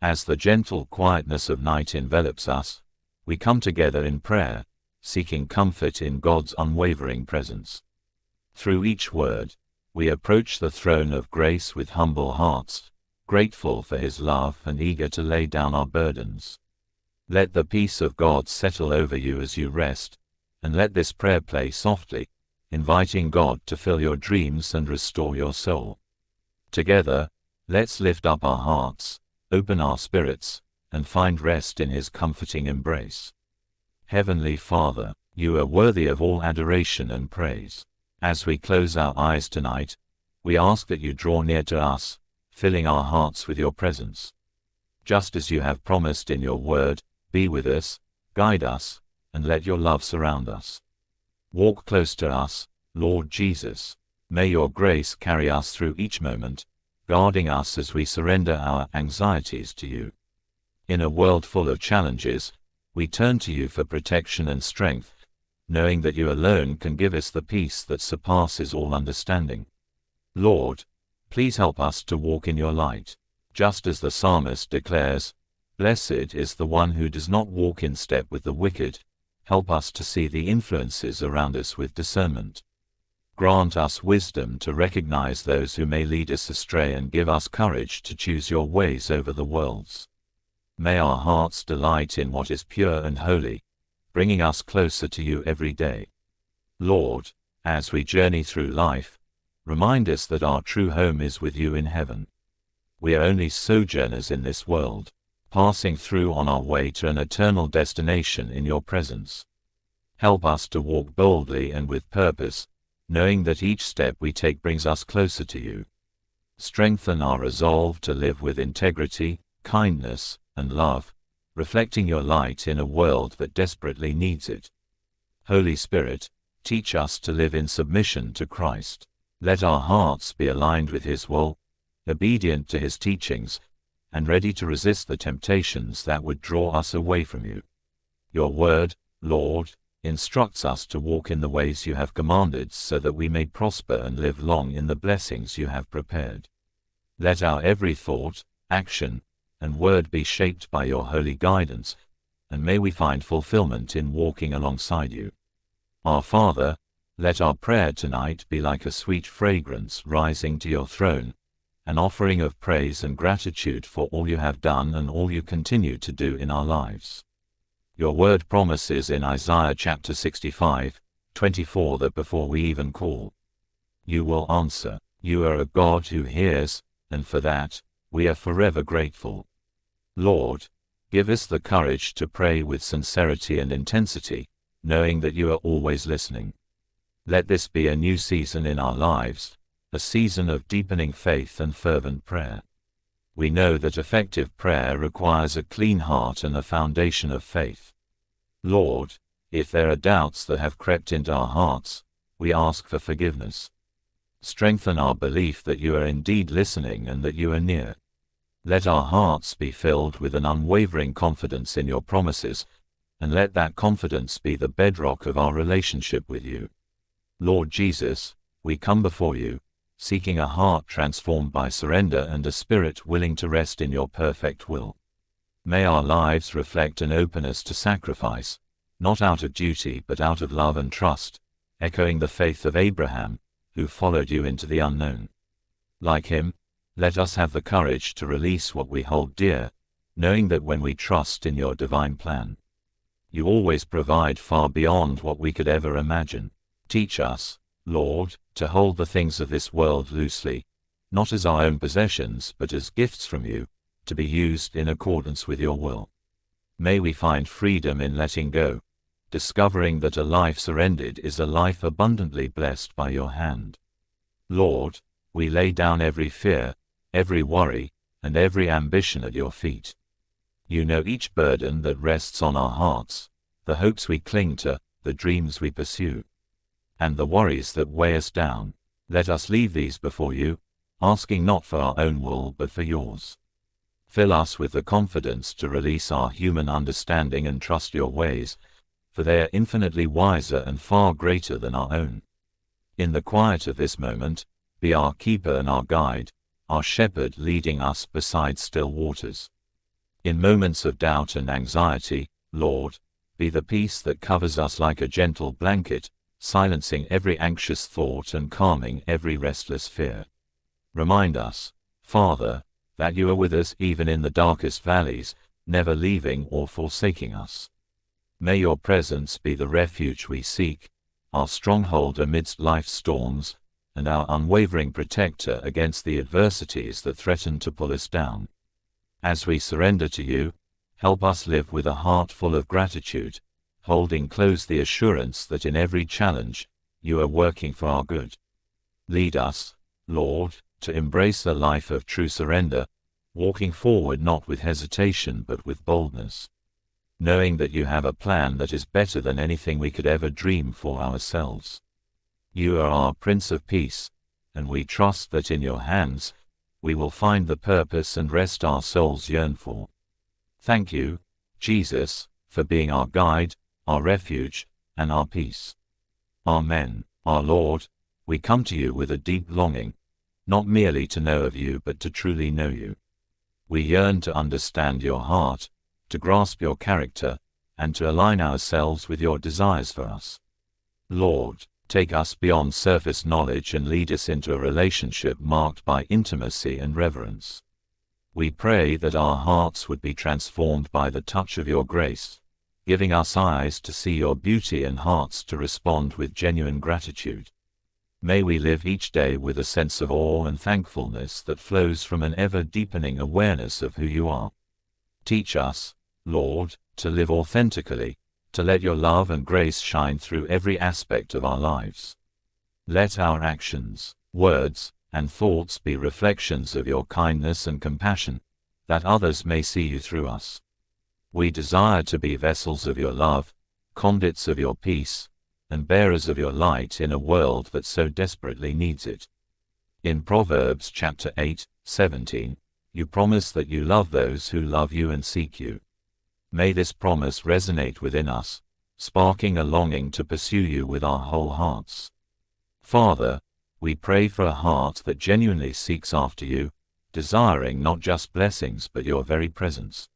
As the gentle quietness of night envelops us, we come together in prayer, seeking comfort in God's unwavering presence. Through each word, we approach the throne of grace with humble hearts, grateful for His love and eager to lay down our burdens. Let the peace of God settle over you as you rest, and let this prayer play softly, inviting God to fill your dreams and restore your soul. Together, let's lift up our hearts, open our spirits, and find rest in His comforting embrace. Heavenly Father, you are worthy of all adoration and praise. As we close our eyes tonight, we ask that you draw near to us, filling our hearts with your presence. Just as you have promised in your word, be with us, guide us, and let your love surround us. Walk close to us, Lord Jesus. May your grace carry us through each moment, guarding us as we surrender our anxieties to you. In a world full of challenges, we turn to you for protection and strength, knowing that you alone can give us the peace that surpasses all understanding. Lord, please help us to walk in your light. Just as the psalmist declares, "Blessed is the one who does not walk in step with the wicked." Help us to see the influences around us with discernment. Grant us wisdom to recognize those who may lead us astray and give us courage to choose your ways over the world's. May our hearts delight in what is pure and holy, bringing us closer to you every day. Lord, as we journey through life, remind us that our true home is with you in heaven. We are only sojourners in this world, passing through on our way to an eternal destination in your presence. Help us to walk boldly and with purpose, knowing that each step we take brings us closer to you. Strengthen our resolve to live with integrity, kindness, and love, reflecting your light in a world that desperately needs it. Holy Spirit, teach us to live in submission to Christ. Let our hearts be aligned with His will, obedient to His teachings, and ready to resist the temptations that would draw us away from you. Your word, Lord, instructs us to walk in the ways you have commanded so that we may prosper and live long in the blessings you have prepared. Let our every thought, action, and word be shaped by your holy guidance, and may we find fulfillment in walking alongside you. Our Father, let our prayer tonight be like a sweet fragrance rising to your throne, an offering of praise and gratitude for all you have done and all you continue to do in our lives. Your word promises in Isaiah chapter 65:24 that before we even call, you will answer. You are a God who hears, and for that, we are forever grateful. Lord, give us the courage to pray with sincerity and intensity, knowing that you are always listening. Let this be a new season in our lives, a season of deepening faith and fervent prayer. We know that effective prayer requires a clean heart and a foundation of faith. Lord, if there are doubts that have crept into our hearts, we ask for forgiveness. Strengthen our belief that you are indeed listening and that you are near. Let our hearts be filled with an unwavering confidence in your promises, and let that confidence be the bedrock of our relationship with you. Lord Jesus, we come before you, seeking a heart transformed by surrender and a spirit willing to rest in your perfect will. May our lives reflect an openness to sacrifice, not out of duty but out of love and trust, echoing the faith of Abraham, who followed you into the unknown. Like him, let us have the courage to release what we hold dear, knowing that when we trust in your divine plan, you always provide far beyond what we could ever imagine. Teach us, Lord, to hold the things of this world loosely, not as our own possessions but as gifts from you, to be used in accordance with your will. May we find freedom in letting go, discovering that a life surrendered is a life abundantly blessed by your hand. Lord, we lay down every fear, every worry, and every ambition at your feet. You know each burden that rests on our hearts, the hopes we cling to, the dreams we pursue, and the worries that weigh us down. Let us leave these before you, asking not for our own will but for yours. Fill us with the confidence to release our human understanding and trust your ways, for they are infinitely wiser and far greater than our own. In the quiet of this moment, be our keeper and our guide, our shepherd leading us beside still waters. In moments of doubt and anxiety, Lord, be the peace that covers us like a gentle blanket, silencing every anxious thought and calming every restless fear. Remind us, Father, that you are with us even in the darkest valleys, never leaving or forsaking us. May your presence be the refuge we seek, our stronghold amidst life's storms, and our unwavering protector against the adversities that threaten to pull us down. As we surrender to you, help us live with a heart full of gratitude, holding close the assurance that in every challenge, you are working for our good. Lead us, Lord, to embrace a life of true surrender, walking forward not with hesitation but with boldness, knowing that you have a plan that is better than anything we could ever dream for ourselves. You are our Prince of Peace, and we trust that in your hands, we will find the purpose and rest our souls yearn for. Thank you, Jesus, for being our guide, our refuge, and our peace. Amen. Our Lord, we come to you with a deep longing, not merely to know of you but to truly know you. We yearn to understand your heart, to grasp your character, and to align ourselves with your desires for us. Lord, take us beyond surface knowledge and lead us into a relationship marked by intimacy and reverence. We pray that our hearts would be transformed by the touch of your grace, giving us eyes to see your beauty and hearts to respond with genuine gratitude. May we live each day with a sense of awe and thankfulness that flows from an ever-deepening awareness of who you are. Teach us, Lord, to live authentically, to let your love and grace shine through every aspect of our lives. Let our actions, words, and thoughts be reflections of your kindness and compassion, that others may see you through us. We desire to be vessels of your love, conduits of your peace, and bearers of your light in a world that so desperately needs it. In Proverbs chapter 8:17, you promise that you love those who love you and seek you. May this promise resonate within us, sparking a longing to pursue you with our whole hearts. Father, we pray for a heart that genuinely seeks after you, desiring not just blessings but your very presence.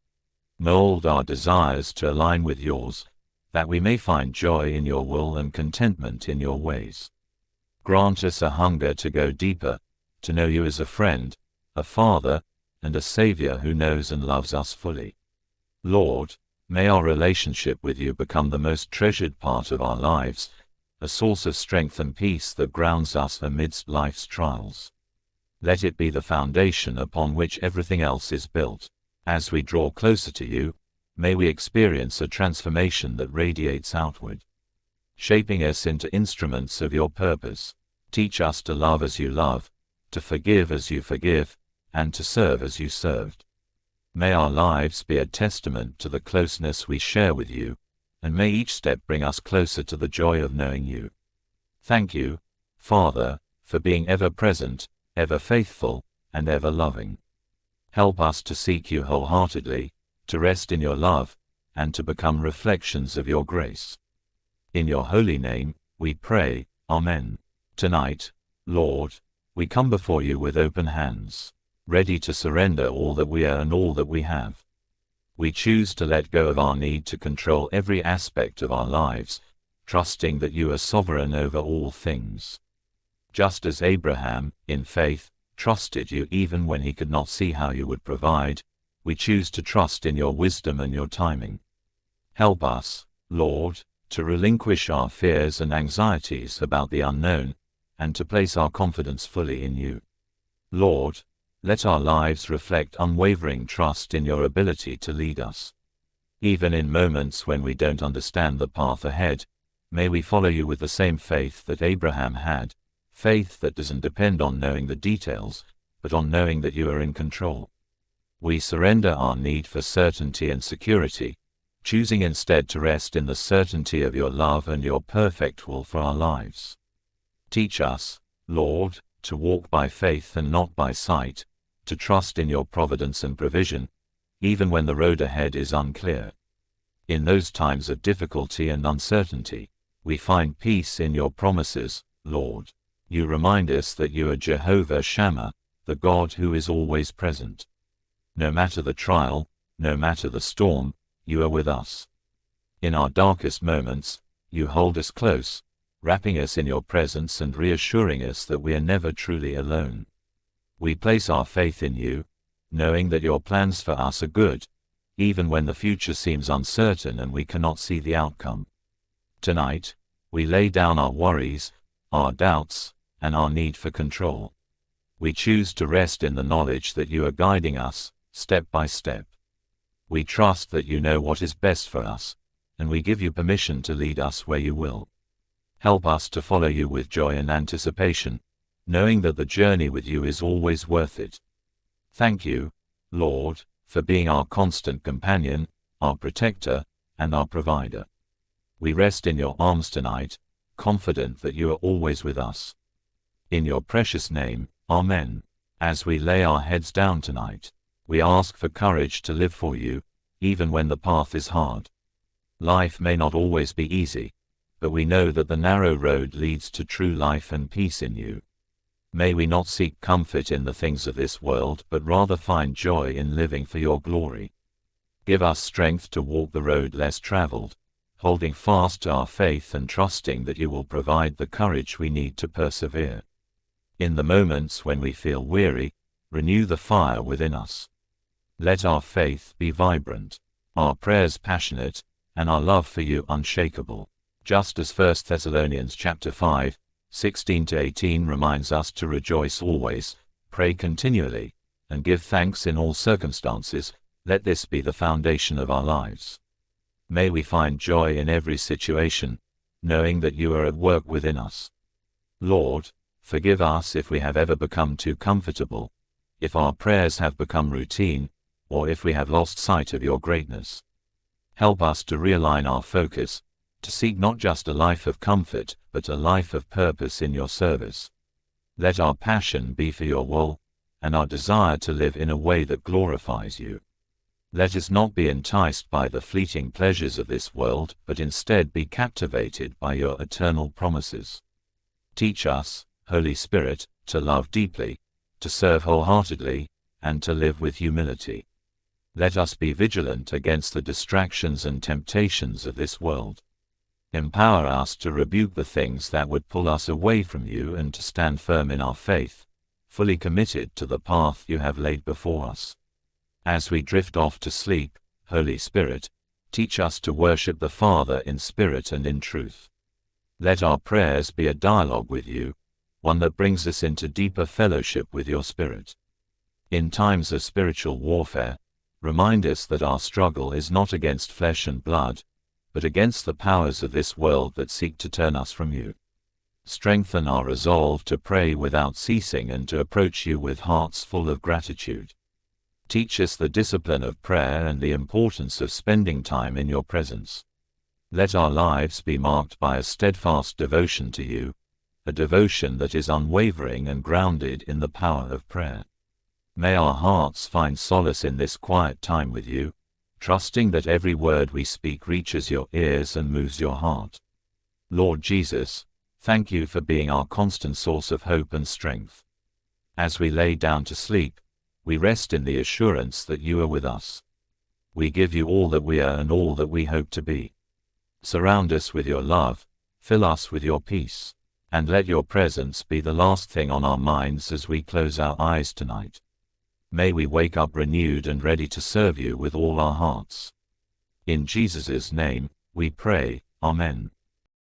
Mold our desires to align with yours, that we may find joy in your will and contentment in your ways. Grant us a hunger to go deeper, to know you as a friend, a father, and a Savior who knows and loves us fully. Lord, may our relationship with you become the most treasured part of our lives, a source of strength and peace that grounds us amidst life's trials. Let it be the foundation upon which everything else is built. As we draw closer to you, may we experience a transformation that radiates outward, shaping us into instruments of your purpose. Teach us to love as you love, to forgive as you forgive, and to serve as you served. May our lives be a testament to the closeness we share with you, and may each step bring us closer to the joy of knowing you. Thank you, Father, for being ever present, ever faithful, and ever loving. Help us to seek you wholeheartedly, to rest in your love, and to become reflections of your grace. In your holy name, we pray, Amen. Tonight, Lord, we come before you with open hands, ready to surrender all that we are and all that we have. We choose to let go of our need to control every aspect of our lives, trusting that you are sovereign over all things. Just as Abraham, in faith, trusted you even when he could not see how you would provide, we choose to trust in your wisdom and your timing. Help us, Lord, to relinquish our fears and anxieties about the unknown, and to place our confidence fully in you. Lord, let our lives reflect unwavering trust in your ability to lead us. Even in moments when we don't understand the path ahead, may we follow you with the same faith that Abraham had, faith that doesn't depend on knowing the details, but on knowing that you are in control. We surrender our need for certainty and security, choosing instead to rest in the certainty of your love and your perfect will for our lives. Teach us, Lord, to walk by faith and not by sight, to trust in your providence and provision, even when the road ahead is unclear. In those times of difficulty and uncertainty, we find peace in your promises, Lord. You remind us that you are Jehovah Shammah, the God who is always present. No matter the trial, No matter the storm, you are with us. In our darkest moments, you hold us close, wrapping us in your presence and reassuring us that we are never truly alone. We place our faith in you, knowing that your plans for us are good, even when the future seems uncertain and we cannot see the outcome. Tonight, we lay down our worries, our doubts, and our need for control. We choose to rest in the knowledge that you are guiding us, step by step. We trust that you know what is best for us, and we give you permission to lead us where you will. Help us to follow you with joy and anticipation, knowing that the journey with you is always worth it. Thank you, Lord, for being our constant companion, our protector, and our provider. We rest in your arms tonight, confident that you are always with us. In your precious name, Amen. As we lay our heads down tonight, we ask for courage to live for you, even when the path is hard. Life may not always be easy, but we know that the narrow road leads to true life and peace in you. May we not seek comfort in the things of this world, but rather find joy in living for your glory. Give us strength to walk the road less traveled, holding fast to our faith and trusting that you will provide the courage we need to persevere. In the moments when we feel weary, renew the fire within us. Let our faith be vibrant, our prayers passionate, and our love for you unshakable. Just as 1 Thessalonians chapter 5, 16-18 reminds us to rejoice always, pray continually, and give thanks in all circumstances, let this be the foundation of our lives. May we find joy in every situation, knowing that you are at work within us. Lord, forgive us if we have ever become too comfortable, if our prayers have become routine, or if we have lost sight of your greatness. Help us to realign our focus, to seek not just a life of comfort, but a life of purpose in your service. Let our passion be for your will, and our desire to live in a way that glorifies you. Let us not be enticed by the fleeting pleasures of this world, but instead be captivated by your eternal promises. Teach us, Holy Spirit, to love deeply, to serve wholeheartedly, and to live with humility. Let us be vigilant against the distractions and temptations of this world. Empower us to rebuke the things that would pull us away from you and to stand firm in our faith, fully committed to the path you have laid before us. As we drift off to sleep, Holy Spirit, teach us to worship the Father in spirit and in truth. Let our prayers be a dialogue with you, one that brings us into deeper fellowship with your Spirit. In times of spiritual warfare, remind us that our struggle is not against flesh and blood, but against the powers of this world that seek to turn us from you. Strengthen our resolve to pray without ceasing and to approach you with hearts full of gratitude. Teach us the discipline of prayer and the importance of spending time in your presence. Let our lives be marked by a steadfast devotion to you, a devotion that is unwavering and grounded in the power of prayer. May our hearts find solace in this quiet time with you, trusting that every word we speak reaches your ears and moves your heart. Lord Jesus, thank you for being our constant source of hope and strength. As we lay down to sleep, we rest in the assurance that you are with us. We give you all that we are and all that we hope to be. Surround us with your love, fill us with your peace, and let your presence be the last thing on our minds as we close our eyes tonight. May we wake up renewed and ready to serve you with all our hearts. In Jesus' name, we pray, Amen.